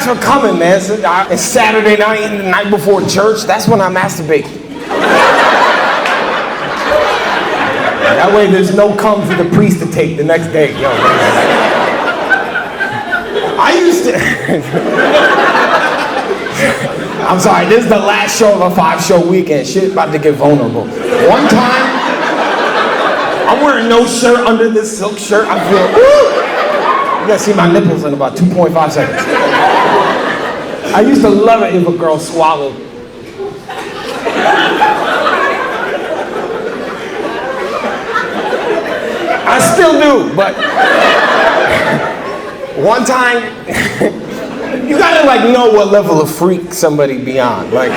for coming, man. It's Saturday night and the night before church. That's when I masturbate. That way there's no cum for the priest to take the next day. Yo, I used to... I'm sorry, this is the last show of a 5-show weekend. Shit about to get vulnerable. One time, I'm wearing no shirt under this silk shirt. I feel, woo! You gotta see my nipples in about 2.5 seconds. I used to love it if a girl swallowed. I still do, but one time, you gotta like know what level of freak somebody be on. Like,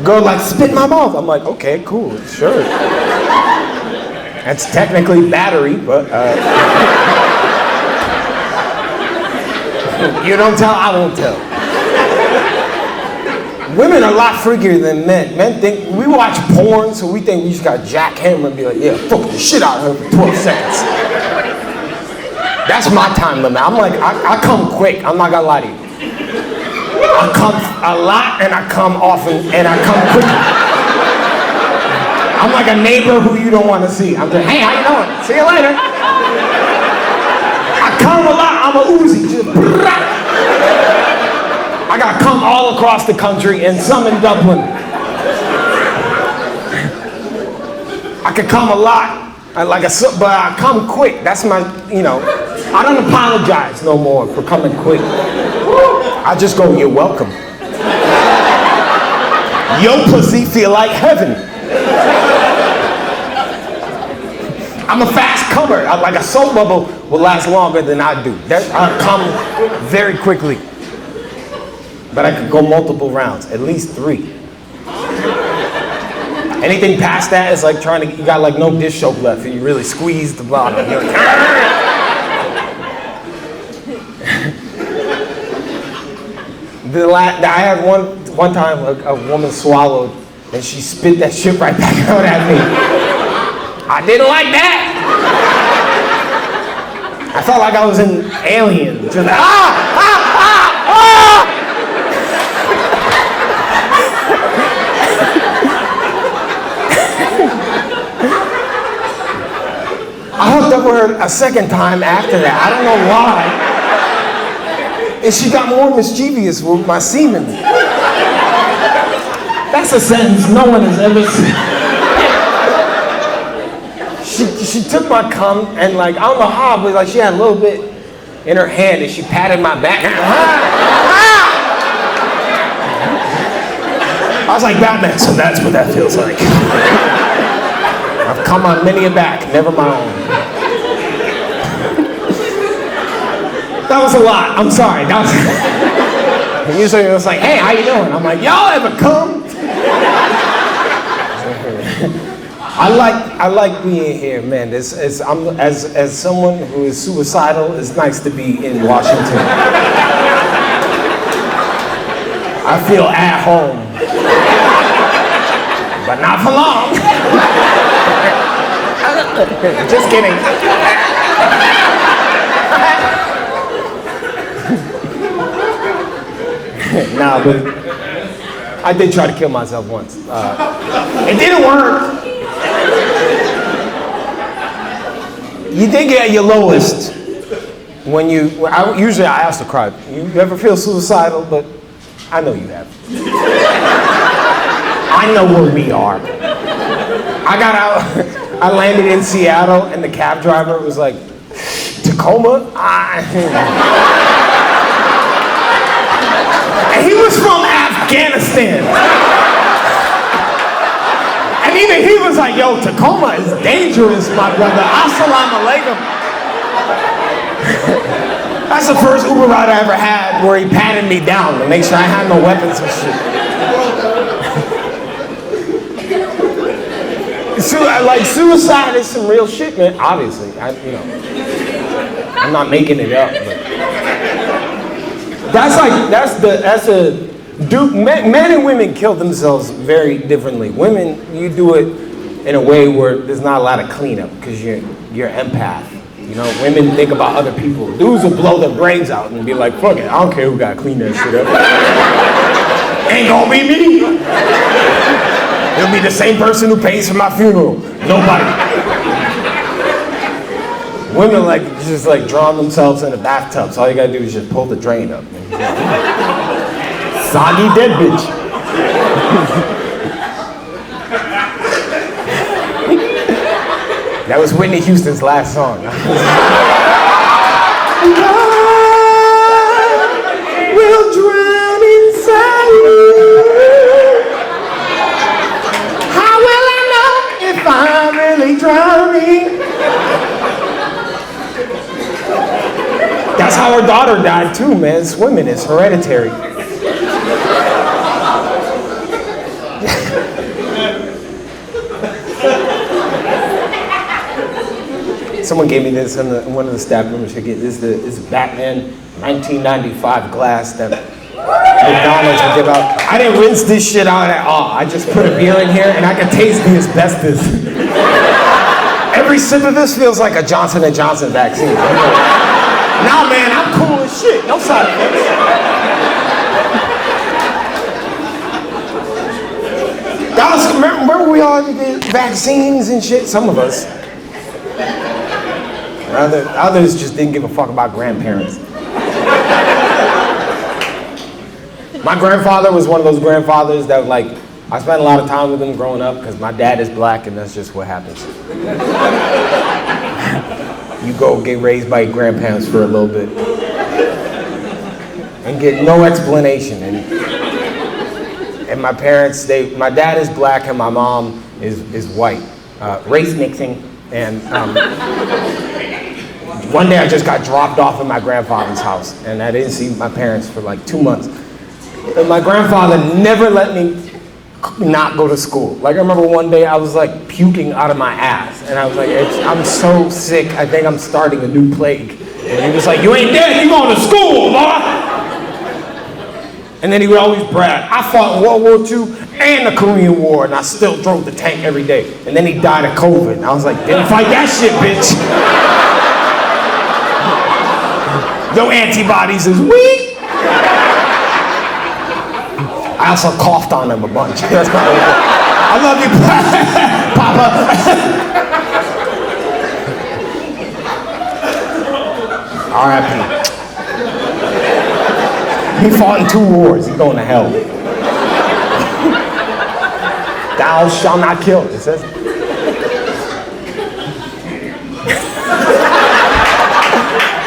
girl like, spit in my mouth. I'm like, okay, cool, sure. That's technically battery, but you don't tell, I won't tell. Women are a lot freakier than men. Men think, we watch porn, so we think we just got jackhammer and be like, yeah, fuck the shit out of her for 12 seconds. That's my time limit. I'm like, I come quick, I'm not gonna lie to you. I come a lot and I come often and I come quickly. I'm like a neighbor who you don't want to see. I'm like, hey, how you doing? See you later. I come a lot, I'm a Uzi. Just, I got come all across the country and some in Dublin. I could come a lot, but I come quick. That's my, you know, I don't apologize no more for coming quick. I just go, you're welcome. Yo pussy feel like heaven. I'm a fast comer. Like a soap bubble will last longer than I do. I come very quickly. But I could go multiple rounds, at least 3. Anything past that is like trying to, you got like no dish soap left and you really squeeze the bottom. You're like, I had one time a woman swallowed and she spit that shit right back out at me. I didn't like that. I felt like I was an alien. Just like, I hooked up with her a second time after that. I don't know why. And she got more mischievous with my semen. That's a sentence no one has ever said. She took my cum and like, I don't know how, but like she had a little bit in her hand and she patted my back. I was like, Batman, so that's what that feels like. I've come on many a back, never my own. That was a lot, I'm sorry. That was usually it was like, hey, how you doing? I'm like, y'all ever come? I like being here, man. As someone who is suicidal, it's nice to be in Washington. I feel at home. But not for long. Just kidding. Nah, but I did try to kill myself once. It didn't work. You think you're at your lowest when usually I ask to cry. You ever feel suicidal? But I know you have. I know where we are. I got out, I landed in Seattle and the cab driver was like, Tacoma? And he was from Afghanistan. And even he was like, yo, Tacoma is dangerous, my brother. Assalamu alaikum. That's the first Uber ride I ever had where he patted me down to make sure I had no weapons and shit. So, like, suicide is some real shit, man. Obviously, I'm not making it up, but men and women kill themselves very differently. Women, you do it in a way where there's not a lot of cleanup because you're empath. You know, women think about other people. Dudes will blow their brains out and be like, fuck it, I don't care who gotta clean that shit up. Ain't gonna be me. It'll be the same person who pays for my funeral. Nobody. Women like just like drown themselves in a bathtub, so all you gotta do is just pull the drain up. Soggy dead bitch. That was Whitney Houston's last song. I will drown inside you. How will I know if I'm really drowning? That's how her daughter died too, man. Swimming is hereditary. Someone gave me this, and one of the staff members should get this. This is Batman 1995 glass that McDonald's would give out. I didn't rinse this shit out at all. I just put a beer in here, and I could taste the asbestos. Every sip of this feels like a Johnson & Johnson vaccine. Nah, man, I'm cool as shit. No side effects. Guys, remember we all did vaccines and shit? Some of us. Others just didn't give a fuck about grandparents. My grandfather was one of those grandfathers that like, I spent a lot of time with him growing up because my dad is black and that's just what happens. You go get raised by your grandparents for a little bit and get no explanation. And my parents, my dad is black and my mom is white. Race mixing. And one day I just got dropped off at my grandfather's house and I didn't see my parents for like 2 months. And my grandfather never let me not go to school. Like I remember one day I was like puking out of my ass and I was like, I'm so sick, I think I'm starting a new plague. And he was like, you ain't dead, you going to school, boy. And then he would always brag, I fought in World War II and the Korean War and I still drove the tank every day. And then he died of COVID. And I was like, didn't fight that shit, bitch. No antibodies is weak. I also coughed on him a bunch. That's probably good. I love you, Papa. R.I.P. He fought in 2 wars. He's going to hell. Thou shalt not kill, it says.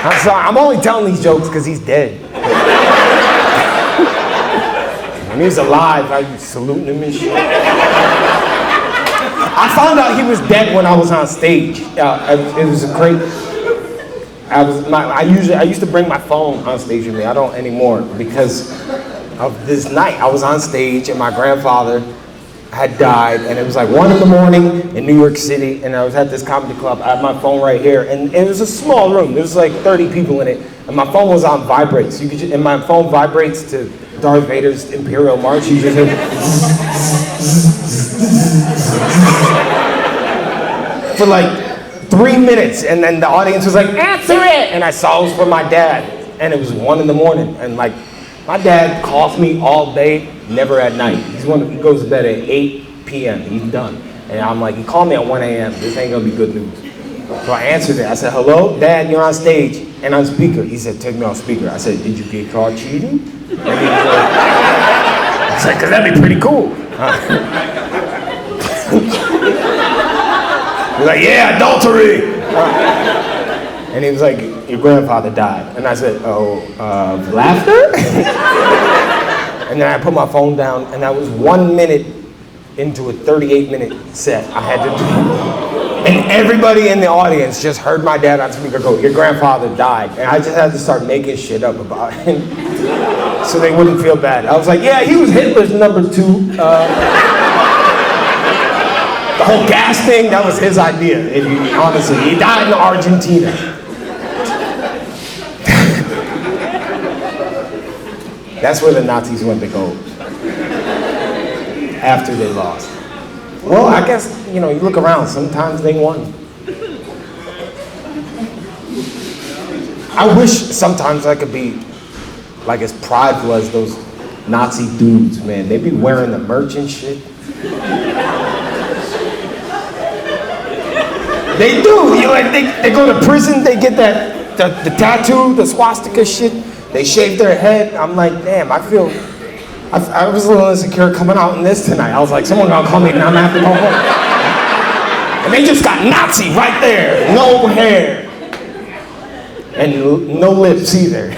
I'm sorry, I'm only telling these jokes because he's dead. When he was alive, I was saluting him and shit. I found out he was dead when I was on stage. It was a great. I used to bring my phone on stage with me. I don't anymore because of this night. I was on stage and my grandfather had died, and it was like 1 in in New York City, and I was at this comedy club. I had my phone right here, and it was a small room. There was like 30 people in it, and my phone was on vibrates. And my phone vibrates to Darth Vader's Imperial March. You just hear for like 3 minutes, and then the audience was like, answer it! And I saw it was for my dad, and it was 1 in, and like, my dad calls me all day, never at night. He goes to bed at 8 p.m., he's done. And I'm like, he called me at 1 a.m., this ain't gonna be good news. So I answered it, I said, hello, Dad, you're on stage and on speaker. He said, take me off speaker. I said, did you get caught cheating? And he was like, I said, cause that'd be pretty cool. He's like, yeah, adultery. And he was like, your grandfather died. And I said, oh, laughter? And then I put my phone down, and that was 1 minute into a 38-minit set I had to do. And everybody in the audience just heard my dad on speaker go, your grandfather died. And I just had to start making shit up about him so they wouldn't feel bad. I was like, yeah, he was Hitler's number 2. The whole gas thing, that was his idea, honestly. He died in Argentina. That's where the Nazis went to go after they lost. Well, I guess, you look around, sometimes they won. I wish sometimes I could be like as prideful as those Nazi dudes, man. They be wearing the merch and shit. They do. You like they go to prison. They get that the tattoo, the swastika shit. They shave their head. I'm like, damn. I was a little insecure coming out in this tonight. I was like, someone gonna call me and I'm gonna have to go home. And they just got Nazi right there. No hair. And no lips either.